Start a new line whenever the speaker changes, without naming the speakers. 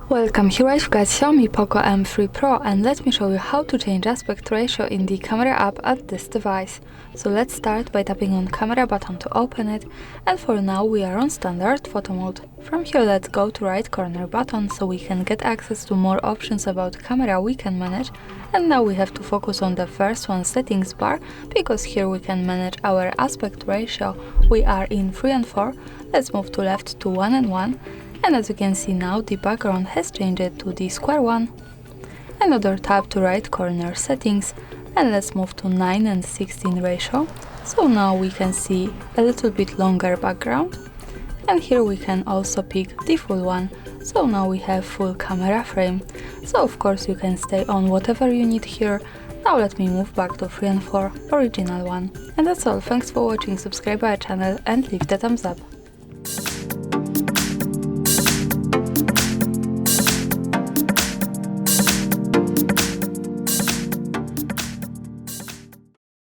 Welcome, here I've got Xiaomi Poco M3 Pro, and let me show you how to change aspect ratio in the camera app at this device. So let's start by tapping on camera button to open it, and for now we are on standard photo mode. From here let's go to right corner button so we can get access to more options about camera we can manage, and now we have to focus on the first one, settings bar, because here we can manage our aspect ratio. We are in 3 and 4, let's move to left to 1 and 1. And as you can see now, the background has changed to the square one. Another tab to right corner settings, and let's move to 9 and 16 ratio. So now we can see a little bit longer background. And here we can also pick the full one. So now we have full camera frame. So of course you can stay on whatever you need here. Now let me move back to 3 and 4, original one. And that's all, thanks for watching, subscribe our channel and leave the thumbs up.